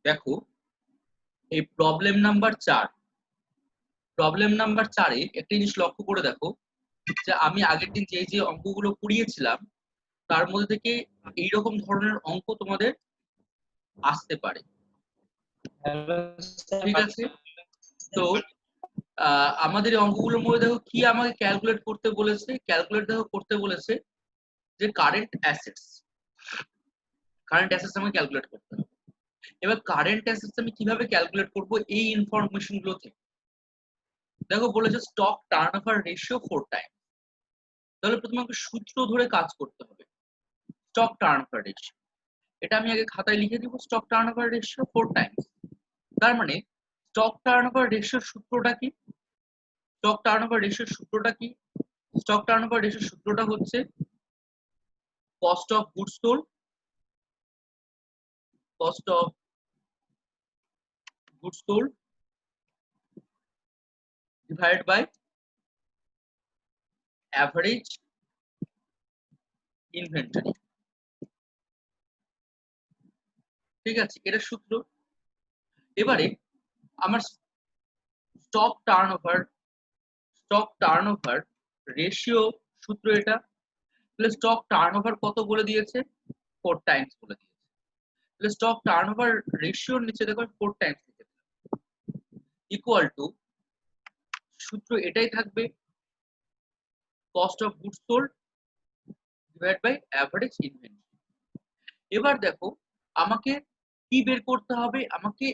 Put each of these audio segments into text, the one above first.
দেখো এই problem number 4 এ একটা জিনিস লক্ষ্য করে দেখো যে আমি আগের দিন যে অঙ্কগুলো করিয়েছিলাম তার মধ্যে থেকে এইরকম ধরনের অঙ্ক তোমাদের আসতে পারে। ঠিক আছে, তো আমাদের এই অঙ্কগুলোর মধ্যে দেখো কি আমাকে ক্যালকুলেট করতে বলেছে, যে কারেন্ট অ্যাসেটস আমাকে ক্যালকুলেট করতে হবে। এবার কারেন্ট অ্যাসেটস আমি কিভাবে ক্যালকুলেট করব এই ইনফরমেশন গুলো থেকে? দেখো বলেছে স্টক টার্নওভার রেশিও 4 টাইম। তাহলে প্রথমে আমাকে সূত্র ধরে কাজ করতে হবে। স্টক টার্নওভার রেশিও, এটা আমি আগে খাতায় লিখে দিব। স্টক টার্নওভার রেশিও 4 টাইমস, তার মানে স্টক টার্নওভার রেশিওর সূত্রটা কি? স্টক টার্নওভার রেশিওর সূত্রটা কি? স্টক টার্নওভার রেশিওর সূত্রটা হচ্ছে cost of goods sold divide by average inventory. ঠিক আছে, এটা সূত্র। এবারে আমার স্টক টার্নওভার রেশিও সূত্র এটা। তাহলে স্টক টার্নওভার কত বলে দিয়েছে? 4 টাইমস বলে দিয়েছে। তাহলে স্টক টার্নওভার রেশিওর নিচে দেখো 4 টাইমস লিখে দিলাম, ইকুয়াল টু সূত্র এটাই থাকবে, cost of goods sold divide by average inventory. এবার দেখো আমাকে কি বের করতে হবে? আমাকে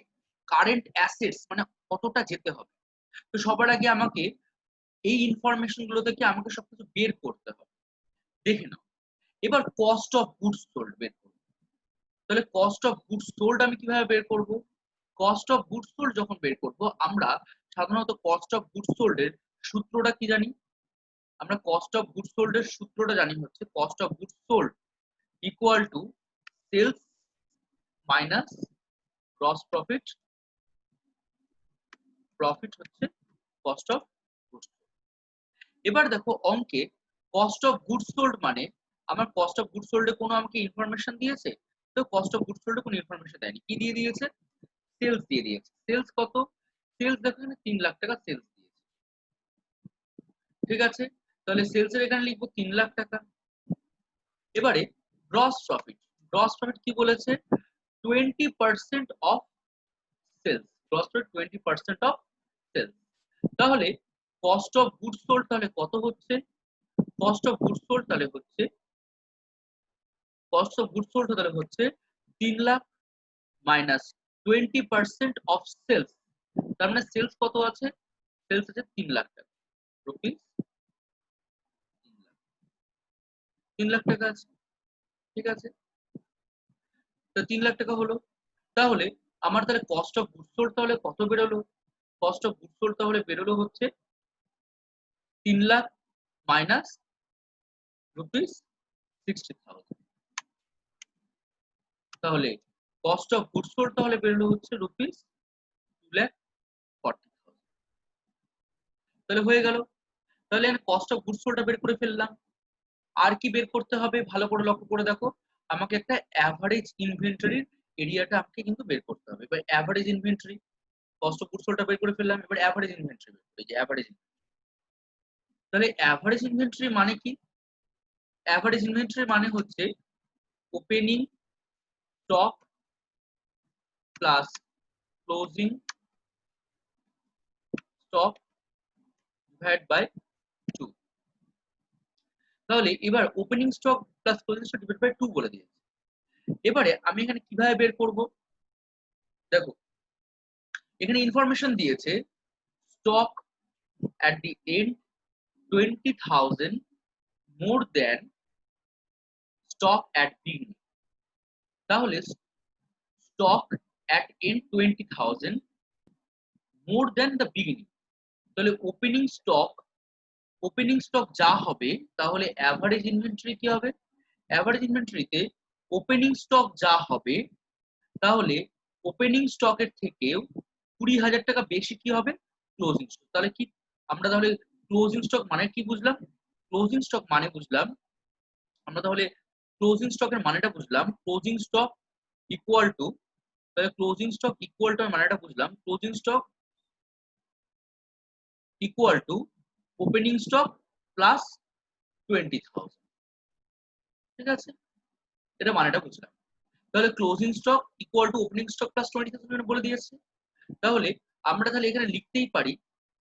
কারেন্ট অ্যাসেটস মানে কতটা যেতে হবে। তো সবার আগে আমাকে এই ইনফরমেশন গুলো থেকে আমাকে সবকিছু বের করতে হবে। দেখে নাও, এবার কস্ট অফ গুডস সোল্ড বের করব। তাহলে কস্ট অফ গুডস সোল্ড আমি কিভাবে বের করব? কস্ট অফ গুডস সোল্ড যখন বের করব, আমরা সাধারণত কস্ট অফ গুডস সোল্ড এর সূত্রটা কি জানি? আমরা কস্ট অফ গুডস সোল্ড এর সূত্রটা জানি হচ্ছে cost of goods sold equal to sales minus gross profit. Profit হচ্ছে কস্ট অফ গুডস সোল্ড। এবার দেখো অঙ্কে কস্ট অফ গুডস সোল্ড মানে আমার কস্ট অফ গুডস সোল্ড এ কোনো আমাকে ইনফরমেশন দিয়েছে? তো কস্ট অফ গুডস সোল্ড এ কোনো ইনফরমেশন দেয়নি। কি দিয়ে দিয়েছে? সেলস দিয়ে দিয়েছে। সেলস কত? সেলস দেখো এখানে 3 লাখ টাকা সেলস দিয়েছে। ঠিক আছে, তাহলে সেলস এর এখানে লিখবো 3 লাখ টাকা। এবারে গ্রস প্রফিট কি বলেছে? 20% of sales. Gross profit 20% of sales. তাহলে কস্ট অফ গুডস সোল্ড তাহলে কত হচ্ছে? কস্ট অফ গুডস সোল্ড তাহলে হচ্ছে 3 লাখ মাইনাস 20% অফ সেলস। তার মানে সেলস কত আছে? সেলস আছে 3 লাখ টাকা রুপিস। 3 লাখ টাকা আছে। ঠিক আছে, তো 3 লাখ টাকা হলো। তাহলে আমার তাহলে কস্ট অফ গুডস সোল্ড তাহলে কত বেরোলো? কস্ট অফ গুডস সোল্ড তাহলে বেরোলো হচ্ছে 3 লাখ মাইনাস রুপিস 60,000। তাহলে কস্ট অফ গুডস সোল্ড তাহলে বেরোলো হচ্ছে রুপিস 2,40,000। তাহলে হয়ে গেল। তাহলে আমি কস্ট অফ গুডস সোল্ডটা বের করে ফেললাম। আর কি বের করতে হবে? ভালো করে লক্ষ্য করে দেখো, আমাকে একটা অ্যাভারেজ ইনভেন্টরির এরিয়াটা আমাকে কিন্তু বের করতে হবে। এবার average inventory, cost of goods সোল্ডটা বের করে ফেললাম, এবার অ্যাভারেজ ইনভেন্টরি বের করতে, যে অ্যাভারেজ। তাহলে অ্যাভারেজ ইনভেন্টরি মানে কি? অ্যাভারেজ ইনভেন্টরি মানে হচ্ছে opening stock plus closing stock divide by 2। তাহলে এবার opening stock plus closing stock divide by 2 বলে দিয়েছে। এবারে আমি এখানে কিভাবে বের করব? দেখো এখানে ইনফরমেশন দিয়েছে stock at the end 20,000 more than stock at beginning। তাহলে stock at end 20,000 more than the beginning। তাহলে ওপেনিং স্টক যা হবে তাহলে অ্যাভারেজ ইনভেন্টরি কি হবে? অ্যাভারেজ ইনভেন্টরিতে ওপেনিং স্টক যা হবে তাহলে ওপেনিং স্টকের থেকেও 20,000 টাকা বেশি কি হবে? Closing stock. তাহলে কি আমরা তাহলে ক্লোজিং স্টক মানে কি বুঝলাম? ক্লোজিং স্টক মানে বুঝলাম আমরা তাহলে ক্লোজিং স্টকের মানেটা বুঝলাম, ক্লোজিং স্টক ইকুয়াল টু তাহলে ক্লোজিং স্টক ইকুয়াল টু, মানেটা বুঝলাম, closing stock equal to opening stock plus 20,000। ঠিক আছে, এটা মানেটা বুঝলাম। তাহলে closing stock equal to opening stock plus 20,000 বলে দিয়েছে। তাহলে আমরা তাহলে এখানে লিখতেই পারি,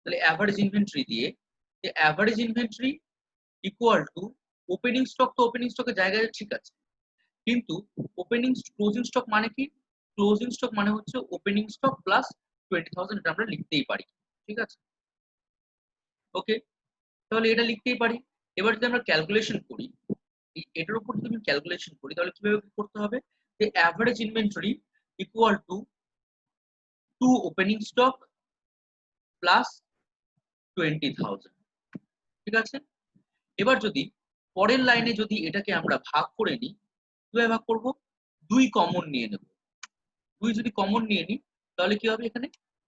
তাহলে অ্যাভারেজ ইনভেন্টরি দিয়ে, যে average inventory equal to opening stock. তো ওপেনিং স্টকের জায়গায় ঠিক আছে, কিন্তু ওপেনিং ক্লোজিং স্টক মানে কি? ক্লোজিং স্টক মানে হচ্ছে ওপেনিং স্টক প্লাস 20,000, এটা আমরা লিখতেই পারি। ঠিক আছে, ওকে, তাহলে এটা লিখতেই পারি। এবার যদি আমরা ক্যালকুলেশন করি, এটার উপর যদি আমি ক্যালকুলেশন করি, তাহলে কিভাবে করতে হবে? যে average inventory equal to 2 opening stock plus 20,000। ঠিক আছে, এবার যদি পরের লাইনে যদি এটাকে আমরা ভাগ করে নিই, কিভাবে ভাগ করব? 2 কমন নিয়ে নেব। 2 যদি কমন নিয়ে নিই, তাহলে কি হবে? এখানে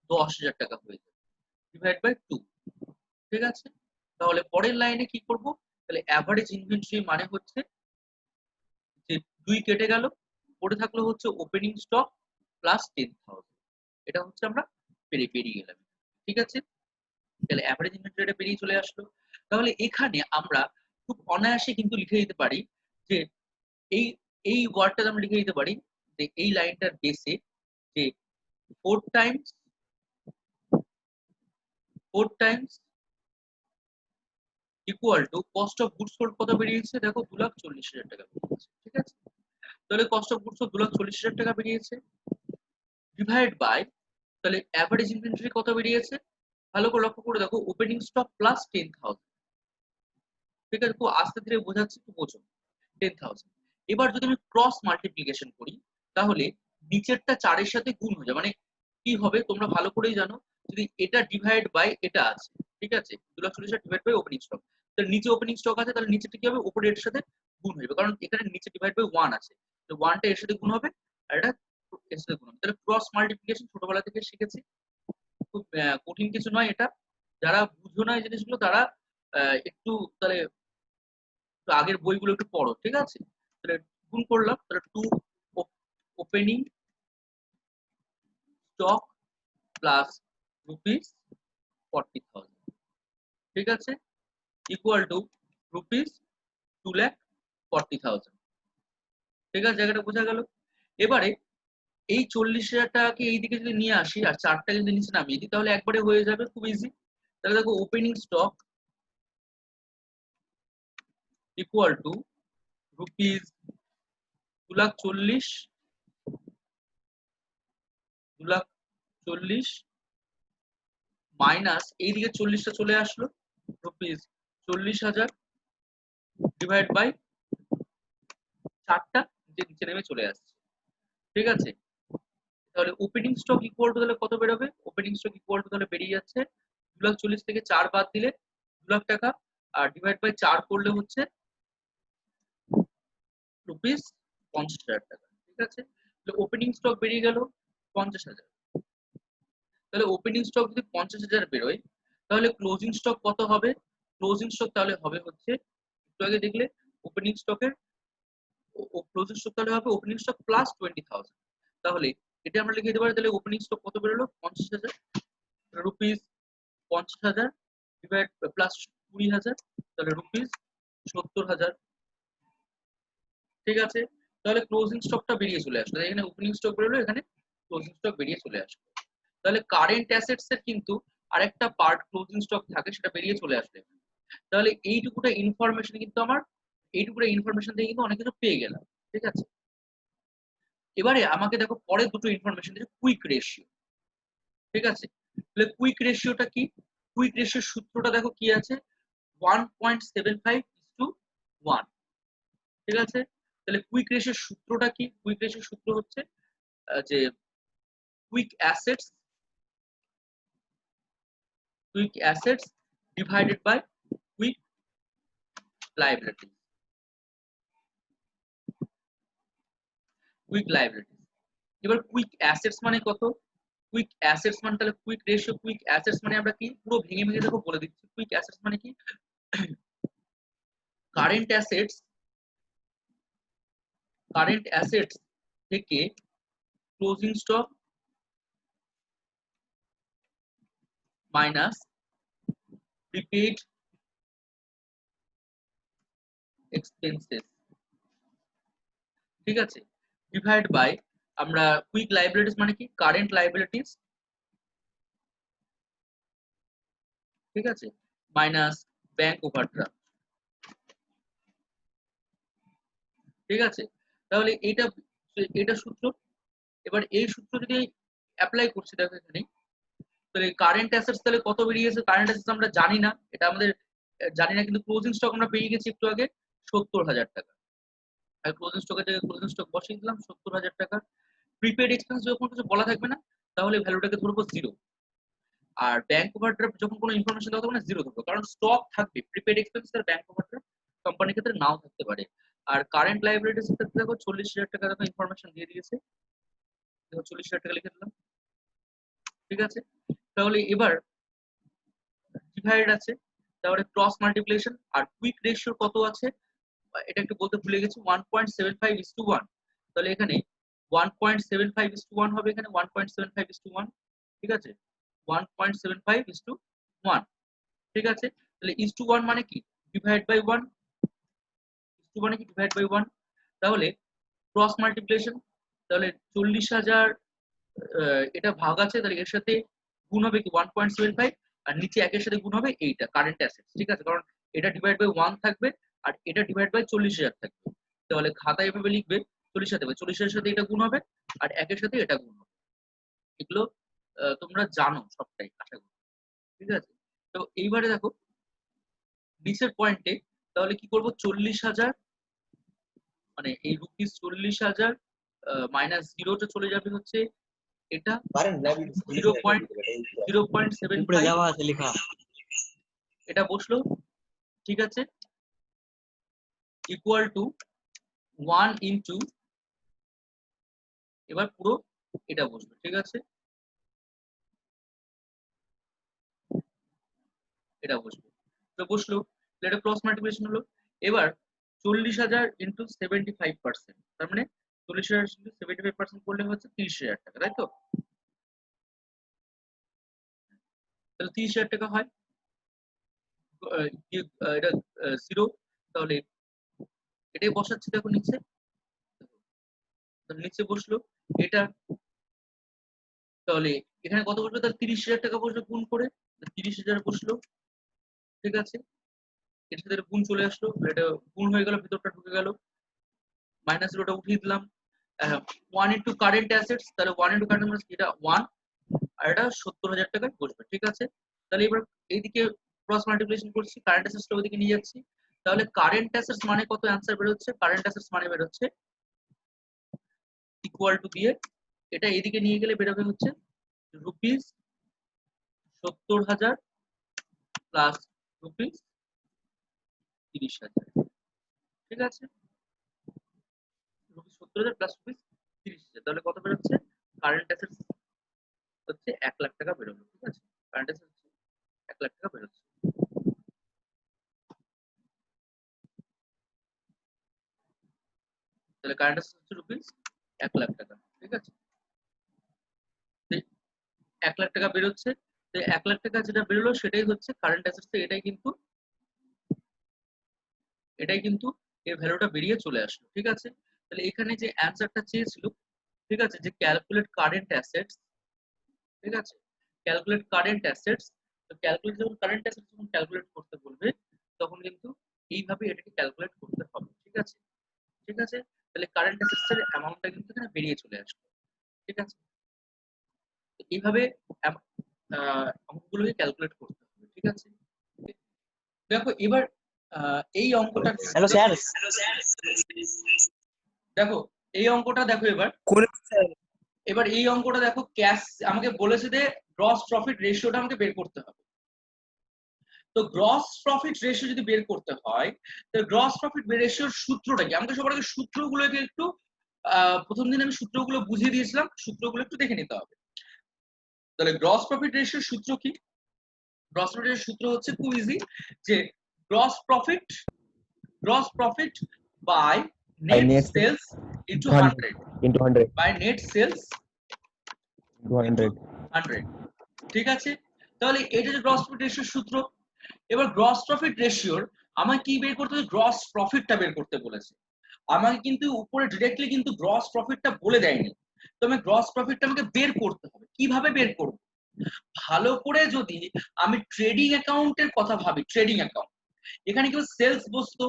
10,000 টাকা হয়ে যাবে, ডিভাইড বাই 2। ঠিক আছে, তাহলে পরের লাইনে কি করব? তাহলে অ্যাভারেজ ইনভেন্টরি মানে হচ্ছে যে 2 কেটে গেল, পড়ে থাকলো হচ্ছে ওপেনিং স্টক প্লাস 10,000। এটা হচ্ছে আমরা পেরিয়ে গেলাম। ঠিক আছে, তাহলে অ্যাভারেজ ইনভেন্টরিটা বেরিয়ে চলে আসলো। তাহলে এখানে আমরা খুব অনায়াসে কিন্তু লিখে দিতে পারি যে এই এই ওয়ার্ডটা আমরা লিখে দিতে পারি যে এই লাইনটার বেসে যে 4 Times equal to cost of goods sold কত বেরিয়েছে? দেখো 2,40,000 টাকা বেরিয়েছে। ঠিক আছে, তাহলে কস্ট অফ গুডস সোল্ড 2,40,000 টাকা বেরিয়েছে, ডিভাইড বাই, তাহলে অ্যাভারেজ ইনভেন্টরি কত বেরিয়েছে? ভালো করে লক্ষ্য করে দেখো, ওপেনিং স্টক প্লাস 10,000। ঠিক আছে, খুব আস্তে ধীরে বোঝাচ্ছি, একটু বোঝো। 10,000। এবার যদি আমি ক্রস মাল্টিপ্লিকেশন করি, তাহলে নিচেরটা 4 এর সাথে গুণ হয়ে যাবে। মানে কি হবে তোমরা ভালো করেই জানো, যদি এটা ডিভাইড বাই এটা আছে, ঠিক আছে, 2,40,000 ডিভাইড বাই ওপেনিং স্টক, তাহলে নিচে ওপেনিং স্টক আছে, তাহলে নিচেটা কি হবে? উপরে এর সাথে গুণ হয়ে যাবে, কারণ এখানে নিচে ডিভাইড বাই 1 আছে, তো 1টা এর সাথে গুণ হবে আর এটা এর সাথে গুণ হবে। তাহলে ক্রস মাল্টিপ্লিকেশন ছোটবেলা থেকে শিখেছি, খুব কঠিন কিছু নয় এটা। যারা বুঝো না এই জিনিসগুলো, তারা একটু তাহলে আগের বইগুলো একটু পড়ো। ঠিক আছে, তাহলে গুণ করলাম, তাহলে 2 ওপেনিং স্টক প্লাস রুপিস 40,000। ঠিক আছে, ইকুয়াল টু রুপিস 2,40,000। ঠিক আছে, জায়গাটা বোঝা গেল। এবারে এই 40,000 টাকাকে এইদিকে যদি নিয়ে আসি আর 4টা যদি নিচে নামিয়ে দিই, তাহলে একবারে হয়ে যাবে, খুব ইজি। তাহলে দেখো opening stock equal to rupees 2,40,000 minus এইদিকে 40টা চলে আসলো, রুপিস 40,000 ডিভাইড বাই 4টা নিচে নেমে চলে আসছে। ঠিক আছে, তাহলে ওপেনিং স্টক ইকুয়াল টু তাহলে কত বেরোবে? ওপেনিং স্টক ইকুয়াল টু তাহলে বেরিয়ে যাচ্ছে 2,40,000 থেকে 4 বাদ দিলে 2,00,000 টাকা, আর ডিভাইড বাই 4 করলে হচ্ছে রুপিস 50,000 টাকা। ঠিক আছে, তাহলে ওপেনিং স্টক বেরিয়ে গেল 50,000। তাহলে ওপেনিং স্টক যদি 50,000 বেরোয়, তাহলে ক্লোজিং স্টক কত হবে? ক্লোজিং স্টক তাহলে হবে হচ্ছে, একটু আগে দেখলে ওপেনিং স্টকের ক্লোজিং স্টক তাহলে হবে ওপেনিং স্টক প্লাস 20,000। তাহলে এটা আমরা লিখে দিতে পারি, তাহলে ওপেনিং স্টক কত বেরোলো? 50,000 রুপিস 50,000 ডিভাইড প্লাস 20,000, তাহলে রুপিস 70,000। ঠিক আছে, তাহলে ক্লোজিং স্টকটা বেরিয়ে চলে আসলো, এখানে ওপেনিং স্টক বেরোলো, এখানে ক্লোজিং স্টক বেরিয়ে চলে আসলো। তাহলে কারেন্ট অ্যাসেটস এর কিন্তু আরেকটা পার্ট ক্লোজিং স্টক থাকে, সেটা বেরিয়ে চলে আসবে। তাহলে এইটুকুটা ইনফরমেশন কিন্তু আমার, এইটুকুটা ইনফরমেশন থেকে কিন্তু অনেক কিছু পেয়ে গেলাম। ঠিক আছে, এবারে আমাকে দেখো পরে দুটো ইনফরমেশন দিচ্ছে, কুইক রেশিও। ঠিক আছে, তাহলে কুইক রেশিওটা কি? কুইক রেশিওর সূত্রটা দেখো কি আছে, 1.75:1। ঠিক আছে, তাহলে কুইক রেশিওর সূত্রটা কি? কুইক রেশিওর সূত্র হচ্ছে যে quick assets divided by quick liability. Quick liability, এবার কুইক অ্যাসেটস মানে কত? কুইক অ্যাসেটস মানে, তাহলে কুইক রেশিও কুইক অ্যাসেটস মানে আমরা কি পুরো ভেঙে ভেঙে দেখো বলে দিচ্ছি। কুইক অ্যাসেটস মানে কি? কারেন্ট অ্যাসেটস থেকে closing stock minus prepaid expenses, ঠিক আছে, ডিভাইড বাই আমরা কুইক লাইবিলিটিস মানে কি কারেন্ট লাইবিলিটিস, ঠিক আছে, মাইনাস ব্যাংক ওভারড্রাফট, ঠিক আছে। তাহলে এটা সূত্র। এবার এই সূত্র যদি অ্যাপ্লাই করছি দেখো এখানে, তাহলে কারেন্ট অ্যাসেটস তাহলে কত বেরিয়েছে, কারেন্ট অ্যাসেটস আমরা জানি না, এটা আমাদের জানি না, কিন্তু ক্লোজিং স্টক আমরা পেয়ে গেছি একটু আগে 70,000 টাকা। আর ক্লোজিং স্টকের জায়গায় ক্লোজিং স্টক বসিয়ে দিলাম 70,000 টাকা। প্রিপেড এক্সপেন্স যখন কিছু বলা থাকবে না তাহলে ভ্যালুটাকে ধরবো 0, আর ব্যাংক ওভারড্রাফট যখন কোনো ইনফরমেশন দেওয়া থাকবে না 0 ধরবো, কারণ স্টক থাকবে, প্রিপেড এক্সপেন্স আর ব্যাংক ওভারড্রাফট কোম্পানির ক্ষেত্রে নাও থাকতে পারে। আর কারেন্ট লাইবিলিটিস এর ক্ষেত্রে দেখো 40,000 টাকা দেখো ইনফরমেশন দিয়ে দিয়েছে, দেখো 40,000 টাকা লিখে দিলাম, ঠিক আছে। তাহলে এবার ডিভাইড আছে, তারপরে ক্রস মাল্টিপ্লিকেশন আর কুইক রেশিও কত আছে এটা একটু বলতে ভুলে গেছি, 1.75:1। তাহলে এখানে 1.75:1 হবে, এখানে 1.75:1, ঠিক আছে, 1.75:1, ঠিক আছে। তাহলে is to 1 মানে কি ডিভাইড বাই 1, is to মানে কি ডিভাইড বাই 1। তাহলে ক্রস মাল্টিপ্লিকেশন, তাহলে 40,000 এটা ভাগ আছে, তাহলে এর সাথে গুণ হবে কি 1.75, আর নিচে একের সাথে গুণ হবে এইটা কারেন্ট অ্যাসেটস, ঠিক আছে, কারণ এটা ডিভাইড বাই 1 থাকবে আর এটা ডিভাইড বাই 40,000 থাকবে। তাহলে খাতায় এভাবে লিখবে 40,000 থাকবে, 40,000 সাথে এটা গুণ হবে আর একের সাথে এটা গুণ হবে। এগুলো তোমরা জানো সবটাই আশা করি, ঠিক আছে। তো এইবারে দেখো নিচের পয়েন্টে তাহলে কি করব, 40,000 মানে এই রুপিস 40,000 মাইনাস জিরোটা চলে যাবে হচ্ছে এটা 0.75 এটা বসলো, ঠিক আছে, ইকুয়াল টু 1 ইন্টু, এবার পুরো এটা বসবে, ঠিক আছে, এটা বসবে, তো বসলো, এটা ক্রস মাল্টিপ্লিকেশন হলো। এবার 40,000 ইন্টু 75%, তার মানে 40,000 ইন্টু 75% করলে হচ্ছে 30,000 টাকা, তাই তো? তাহলে 30,000 টাকা হয়, এটা 0, তাহলে এটাই বসাচ্ছি দেখো নিচে, নিচে বসলো এটা, তাহলে এখানে কত বসবে, তাহলে 30,000 টাকা বসবে গুণ করে, 30,000 বসলো, ঠিক আছে, এর সাথে গুণ চলে আসলো, এটা গুণ হয়ে গেল, ভিতরটা ঢুকে গেল, মাইনাস জিরোটা উঠিয়ে দিলাম, 1 ইন্টু কারেন্ট অ্যাসেটস, তাহলে 1 ইন্টু কারেন্ট অ্যাসেটস এটা 1, আর এটা 70,000 টাকায় বসবে, ঠিক আছে। তাহলে এবার এইদিকে ক্রস মাল্টিপ্লিকেশন করছি, কারেন্ট অ্যাসেটসটা ওইদিকে নিয়ে যাচ্ছি, তাহলে কারেন্ট অ্যাসেটস মানে কত অ্যান্সার বের হচ্ছে, কারেন্ট অ্যাসেটস মানে বের হচ্ছে ইকুয়াল টু দিয়ে এটা এদিকে নিয়ে গেলে বেরোবে হচ্ছে রুপিস 70,000 প্লাস রুপিস 30,000, ঠিক আছে, রুপিস 70,000 প্লাস রুপিস 30,000, তাহলে কত বেরোচ্ছে, কারেন্ট অ্যাসেটস হচ্ছে 1 লাখ টাকা বেরোলো, ঠিক আছে, কারেন্ট অ্যাসেটস 1 লাখ টাকা বেরোচ্ছে। তাহলে কারেন্ট অ্যাসেটস হচ্ছে রুপিস 1 লাখ টাকা, ঠিক আছে, 1 লাখ টাকা বেরোচ্ছে। তো 1 লাখ টাকা যেটা বেরোলো সেটাই হচ্ছে কারেন্ট অ্যাসেটস, এটাই কিন্তু এর ভ্যালুটা বেরিয়ে চলে আসলো, ঠিক আছে। তাহলে এখানে যে অ্যান্সারটা চেয়েছিল, ঠিক আছে, যে ক্যালকুলেট কারেন্ট অ্যাসেটস, ঠিক আছে, ক্যালকুলেট কারেন্ট অ্যাসেটস, তো ক্যালকুলেট যখন কারেন্ট অ্যাসেটস যখন ক্যালকুলেট করতে বলবে তখন কিন্তু এইভাবে এটাকে ক্যালকুলেট করতে হবে, ঠিক আছে, ঠিক আছে। তাহলে কারেন্ট অ্যাসেটস এর অ্যামাউন্টটা কিন্তু এখানে বেরিয়ে চলে আসলো, ঠিক আছে। এইভাবে অঙ্কগুলোকে ক্যালকুলেট করতে হবে, ঠিক আছে। দেখো এবার এই অঙ্কটা হ্যালো স্যার, দেখো এই অঙ্কটা দেখো এবার এই অঙ্কটা দেখো, ক্যাশ আমাকে বলেছে যে গ্রস প্রফিট রেশিওটা আমাকে বের করতে হবে। তো গ্রস প্রফিট রেশিও যদি বের করতে হয়, তো গ্রস প্রফিট রেশিওর সূত্রটা কি, আমাকে সবার আগে সূত্রগুলোকে একটু প্রথম দিন আমি সূত্রগুলো বুঝিয়ে দিয়েছিলাম, সূত্রগুলো একটু দেখে নিতে হবে। তাহলে গ্রস প্রফিট রেশিওর সূত্র কি, গ্রস প্রফিট রেশিওর সূত্র হচ্ছে খুব ইজি, যে gross profit by net sales into 100 into 100 by net sales 100 100 ঠিক আছে। তাহলে এটা যে গ্রস প্রফিট রেশিওর সূত্র। এবার গ্রস প্রফিট রেশিওর আমাকে কি বের করতে হবে, গ্রস প্রফিটটা বের করতে বলেছে আমাকে, কিন্তু উপরে ডিরেক্টলি কিন্তু গ্রস প্রফিটটা বলে দেয়নি। তো আমি গ্রস প্রফিটটা আমাকে বের করতে হবে। কিভাবে বের করব? ভালো করে যদি আমি ট্রেডিং অ্যাকাউন্টের কথা ভাবি, ট্রেডিং অ্যাকাউন্ট, এখানে কেউ সেলস বসতো,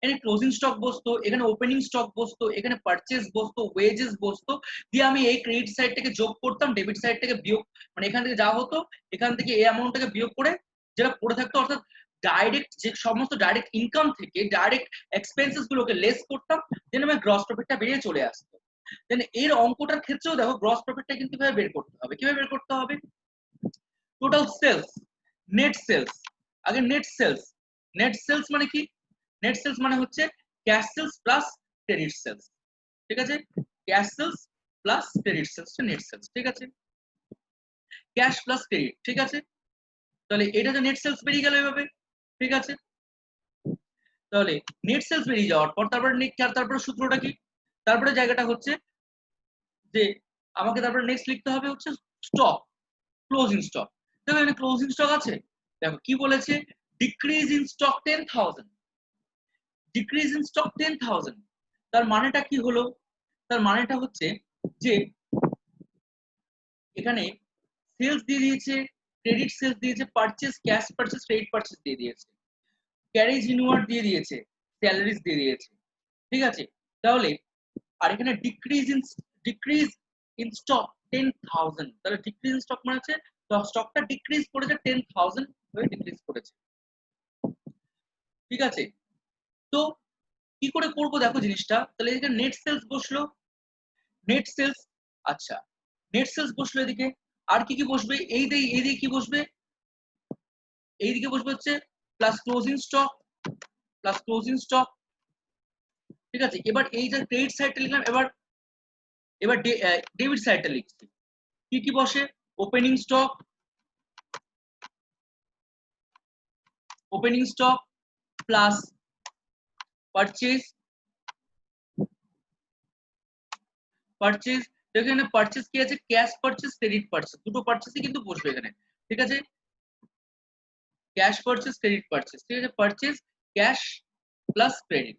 এখানে ক্লোজিং স্টক বসতো, এখানে ওপেনিং স্টক বসতো, এখানে পারচেজ বসতো, ওয়েজেস বসতো, দিয়ে আমি এই ক্রেডিট সাইডটাকে যোগ করতাম, ডেবিট সাইডটাকে বিয়োগ, মানে এখান থেকে যা হতো এখান থেকে এই অ্যামাউন্টটাকে বিয়োগ করে যেটা পড়ে থাকতো, অর্থাৎ ডাইরেক্ট যে সমস্ত ডাইরেক্ট ইনকাম থেকে ডাইরেক্ট এক্সপেন্সেস গুলোকে লেস করতাম, দেন আমার গ্রস প্রফিটটা বেরিয়ে চলে আসতো। দেন এর অঙ্কটার ক্ষেত্রেও দেখো গ্রস প্রফিটটা কিন্তু কিভাবে বের করতে হবে, কিভাবে বের করতে হবে, টোটাল সেলস, নেট সেলস, আগে নেট সেলস, নেট সেলস মানে কি, নেট সেলস মানে হচ্ছে cash sales plus credit sales, ঠিক আছে, cash sales plus credit sales net sales, ঠিক আছে, ক্যাশ প্লাস ক্রেডিট, ঠিক আছে। তাহলে এটা যে নেট সেলস বেরিয়ে গেল এভাবে, ঠিক আছে। তাহলে নেট সেলস বেরিয়ে যাওয়ার পর তারপরে সূত্রটা কি, তারপরে জায়গাটা হচ্ছে যে আমাকে তারপরে নেক্সট লিখতে হবে হচ্ছে স্টক, ক্লোজিং স্টক। দেখো এখানে ক্লোজিং স্টক আছে, দেখো কি বলেছে, decrease in stock 10,000, decrease in stock 10,000, তার মানেটা কি হলো, তার মানেটা হচ্ছে যে এখানে সেলস দিয়ে দিয়েছে, ক্রেডিট সেলস দিয়েছে, purchase, cash purchase, credit purchase দিয়ে দিয়েছে, ক্যারেজ ইনওয়ার্ড দিয়ে দিয়েছে, স্যালারিজ দিয়ে দিয়েছে, ঠিক আছে। তাহলে আর এখানে ডিক্রিজ ইন স্টক 10,000, তাহলে ডিক্রিজ ইন স্টক মানে হচ্ছে স্টকটা ডিক্রিজ করেছে 10,000 হয়ে ডিক্রিজ করেছে, ঠিক আছে। তো কি করে করবো দেখো জিনিসটা, তাহলে এদিকে নেট সেলস বসলো, নেট সেলস, আচ্ছা নেট সেলস বসলো, এদিকে আর কি কি বসবে, এইদিকে কি বসবে, এইদিকে বসবে হচ্ছে plus closing stock, plus closing stock, ঠিক আছে। এবার এই যে ক্রেডিট সাইডটা লিখলাম, এবার ডেবিট সাইডটা লিখছি, কি কি বসে, opening stock, opening stock plus purchase, purchase, এখানে পারচেজ কি আছে, ক্যাশ পারচেজ, ক্রেডিট পারচেজ, দুটো পারচেজই কিন্তু বসবে এখানে, ঠিক আছে, ক্যাশ পারচেজ, ক্রেডিট পারচেজ, ঠিক আছে, পারচেজ ক্যাশ প্লাস ক্রেডিট,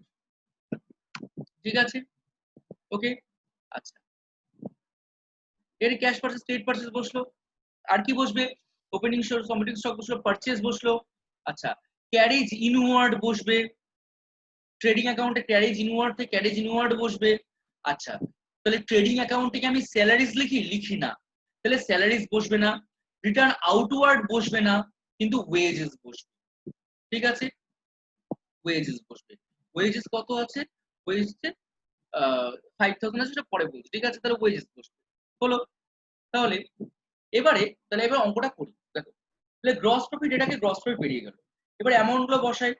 ঠিক আছে, ওকে। আচ্ছা এর ক্যাশ পারচেজ, ক্রেডিট পারচেজ বসলো, আর কি বসবে, ওপেনিং স্টক, সাবমিটিং স্টক বসলো, পারচেজ বসলো, আচ্ছা ক্যারেজ ইনওয়ার্ড বসবে, ট্রেডিং অ্যাকাউন্টে ক্যারেজ ইনওয়ার্ড থেকে ক্যারেজ ইনওয়ার্ড বসবে, আচ্ছা তাহলে ট্রেডিং অ্যাকাউন্ট থেকে আমি স্যালারিজ লিখি না, তাহলে স্যালারিজ বসবে না, রিটার্ন আউটওয়ার্ড বসবে না, কিন্তু ওয়েজেস বসবে, ঠিক আছে, ওয়েজেস বসবে, ওয়েজেস কত আছে, ওয়েজেস 5,000 আছে, সেটা পরে বলছি, ঠিক আছে, তাহলে ওয়েজেস বসবে, হলো। তাহলে এবার অঙ্কটা করি, দেখো তাহলে গ্রস প্রফিট, এটাকে গ্রস প্রফিট বেরিয়ে গেল, এবার অ্যামাউন্ট গুলো বসাই,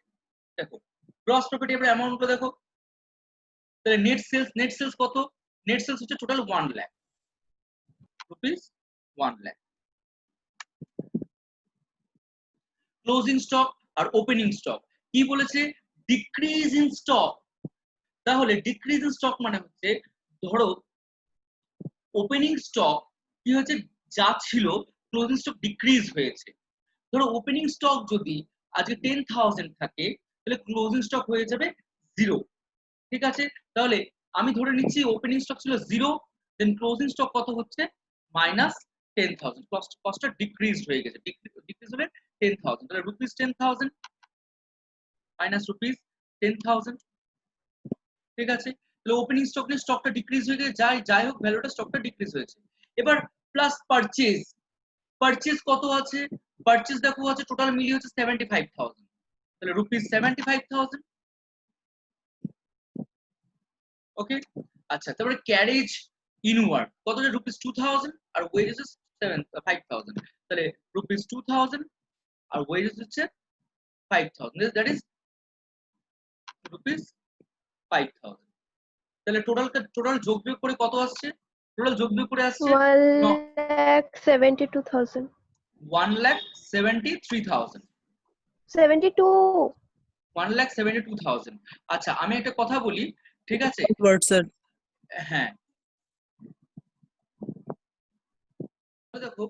দেখো গ্রস প্রফিট, এবার অ্যামাউন্ট গুলো দেখো, তাহলে নেট সেলস কত, নেট সেলস হচ্ছে total 1 lakh rupees, 1 lakh, closing stock আর ওপেনিং স্টক কি বলেছে, ডিক্রিজ ইন স্টক, তাহলে ডিক্রিজ ইন স্টক মানে হচ্ছে ধরো ওপেনিং স্টক কি হচ্ছে, যা ছিল ক্লোজিং স্টক ডিক্রিজ হয়েছে, ধরো ওপেনিং স্টক যদি আজকে 10,000 থাকে, তাহলে ক্লোজিং স্টক হয়ে যাবে 0, ঠিক আছে। তাহলে আমি ধরে নিচ্ছি ওপেনিং স্টক ছিল 0, দেন ক্লোজিং স্টক কত হচ্ছে -10,000, কস্টটা ডিক্রিজ হয়ে গেছে, ডিক্রিজ হলে 10,000, তাহলে রুপিস 10,000 মাইনাস রুপিস 10,000, ঠিক আছে। তাহলে ওপেনিং স্টক নিয়ে স্টকটা ডিক্রিজ হয়ে গেছে, যাই হোক ভ্যালুটা স্টকটা ডিক্রিজ হয়েছে। এবার প্লাস পারচেজ, পারচেজ কত আছে, পারচেজ দেখো আছে টোটাল মিলিয়ে হচ্ছে 75,000, তাহলে রুপিস 75,000, ওকে। আচ্ছা তারপরে ক্যারেজ ইনওয়ার্ড কত, রুপিস 2,000 আর ওয়েজেস 5,000, তাহলে রুপিস 2,000 আর ওয়েজেস হচ্ছে 5,000, দ্যাট ইজ রুপিস 5,000, তাহলে টোটাল যোগ বিয়োগ করে কত আসছে, টোটাল যোগ বিয়োগ করে আসছে 1,72,000. 1,73,000, 72. 1,72,000। আচ্ছা আমি একটা কথা বলি, ঠিক আছে, ওয়ার্ড স্যার হ্যাঁ দেখো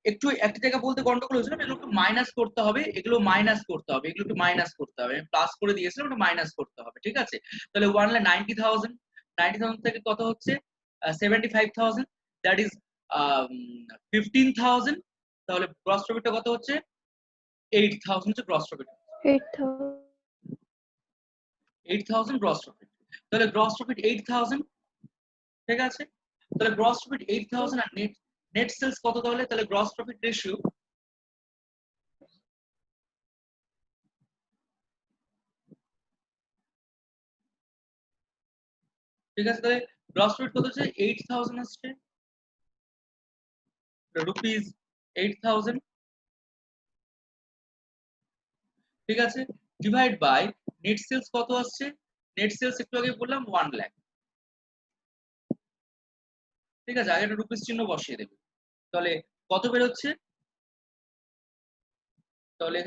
একটু একটা জায়গা বলতে গন্ডগোল হয়েছিল, এগুলো একটু মাইনাস করতে হবে, এগুলো মাইনাস করতে হবে, এগুলো একটু মাইনাস করতে হবে, আমি প্লাস করে দিয়েছিলাম, একটু মাইনাস করতে হবে, ঠিক আছে? তাহলে 1,90,000 থেকে কত হচ্ছে 75,000, দ্যাট ইজ 15,000। তাহলে গ্রস প্রফিটটা কত হচ্ছে 8,000 হচ্ছে গ্রস প্রফিট। 8,000. 8,000 gross profit. তাহলে গ্রস প্রফিট 8,000, ঠিক আছে? তাহলে গ্রস প্রফিট 8,000 আর নেট সেলস কত? তাহলে গ্রস প্রফিট রেশিও, ঠিক আছে? তাহলে গ্রস প্রফিট কত হচ্ছে 8,000 আসছে, রুপিস 8,000, ঠিক আছে? ডিভাইড বাই নেট সেলস কত আসছে? নেট সেলস একটু আগে বললাম 1 লাখ, ঠিক আছে? আগে একটা রুপিস চিহ্ন বসিয়ে দেবে। তাহলে কত বের হচ্ছে? তাহলে